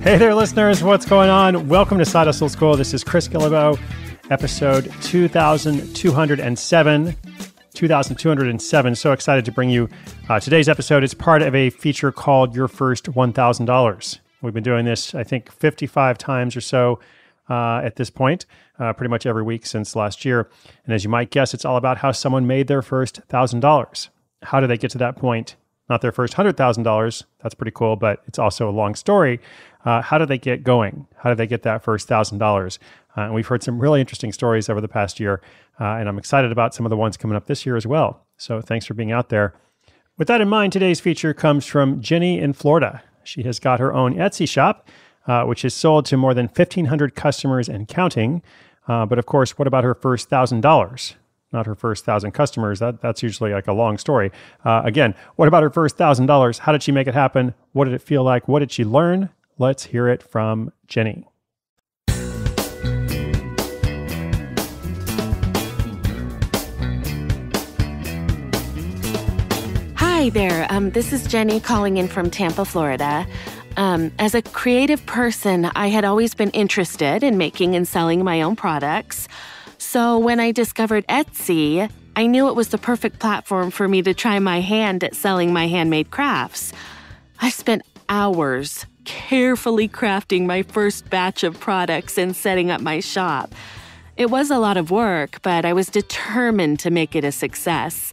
Hey there, listeners. What's going on? Welcome to Side Hustle School. This is Chris Guillebeau, episode 2207. 2207. So excited to bring you today's episode. It's part of a feature called Your First $1,000. We've been doing this, I think, 55 times or so at this point, pretty much every week since last year. And as you might guess, it's all about how someone made their first $1,000. How did they get to that point? Not their first $100,000. That's pretty cool, but it's also a long story. How did they get going? How did they get that first $1,000? And we've heard some really interesting stories over the past year, and I'm excited about some of the ones coming up this year as well. So thanks for being out there. With that in mind, today's feature comes from Jenny in Florida. She has got her own Etsy shop, which is sold to more than 1,500 customers and counting. But of course, what about her first $1,000? Not her first 1,000 customers. That's usually like a long story. Again, what about her first $1,000? How did she make it happen? What did it feel like? What did she learn? Let's hear it from Jenny. Hi there. This is Jenny calling in from Tampa, Florida. As a creative person, I had always been interested in making and selling my own products. So when I discovered Etsy, I knew it was the perfect platform for me to try my hand at selling my handmade crafts. I spent hours carefully crafting my first batch of products and setting up my shop. It was a lot of work, but I was determined to make it a success.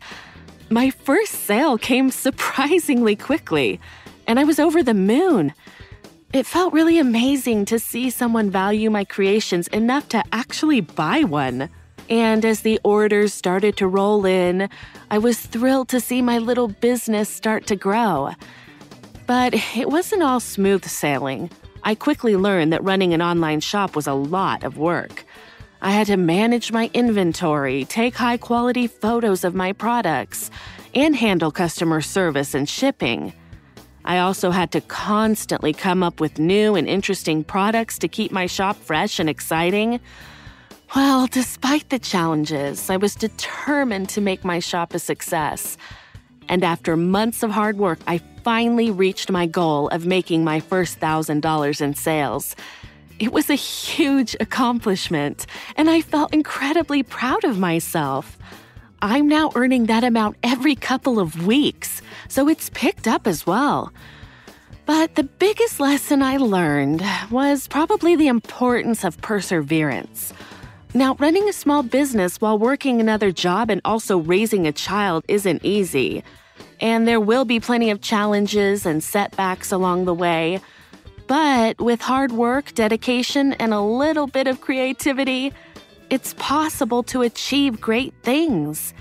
My first sale came surprisingly quickly, and I was over the moon. It felt really amazing to see someone value my creations enough to actually buy one. And as the orders started to roll in, I was thrilled to see my little business start to grow. But it wasn't all smooth sailing. I quickly learned that running an online shop was a lot of work. I had to manage my inventory, take high-quality photos of my products, and handle customer service and shipping. I also had to constantly come up with new and interesting products to keep my shop fresh and exciting. Well, despite the challenges, I was determined to make my shop a success. And after months of hard work, I finally reached my goal of making my first $1,000 in sales. It was a huge accomplishment, and I felt incredibly proud of myself. I'm now earning that amount every couple of weeks, so it's picked up as well. But the biggest lesson I learned was probably the importance of perseverance. Now, running a small business while working another job and also raising a child isn't easy. And there will be plenty of challenges and setbacks along the way. But with hard work, dedication, and a little bit of creativity, it's possible to achieve great things.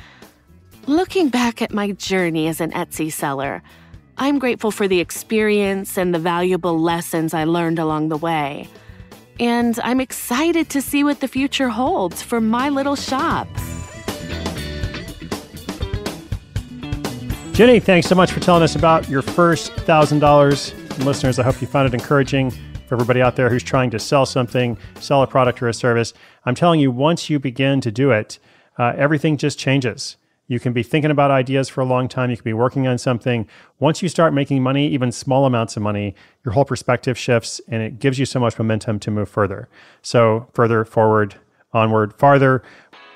Looking back at my journey as an Etsy seller, I'm grateful for the experience and the valuable lessons I learned along the way. And I'm excited to see what the future holds for my little shop. Jenny, thanks so much for telling us about your first $1,000. And listeners, I hope you found it encouraging for everybody out there who's trying to sell something, sell a product or a service. I'm telling you, once you begin to do it, everything just changes. You can be thinking about ideas for a long time. You can be working on something. Once you start making money, even small amounts of money, your whole perspective shifts and it gives you so much momentum to move further. So further, forward, onward, farther,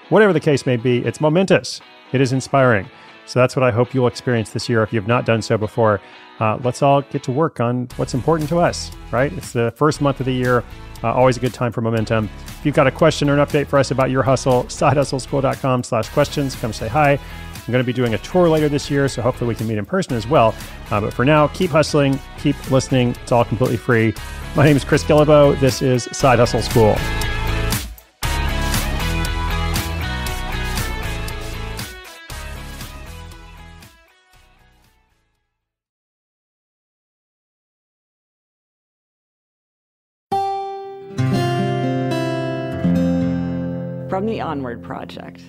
whatever the case may be, it's momentous. It is inspiring. So that's what I hope you'll experience this year if you've not done so before. Let's all get to work on what's important to us, right? It's the first month of the year. Always a good time for momentum. If you've got a question or an update for us about your hustle, sidehustleschool.com/questions. Come say hi. I'm going to be doing a tour later this year, so hopefully we can meet in person as well. But for now, keep hustling, keep listening. It's all completely free. My name is Chris Guillebeau. This is Side Hustle School. From the Onward Project.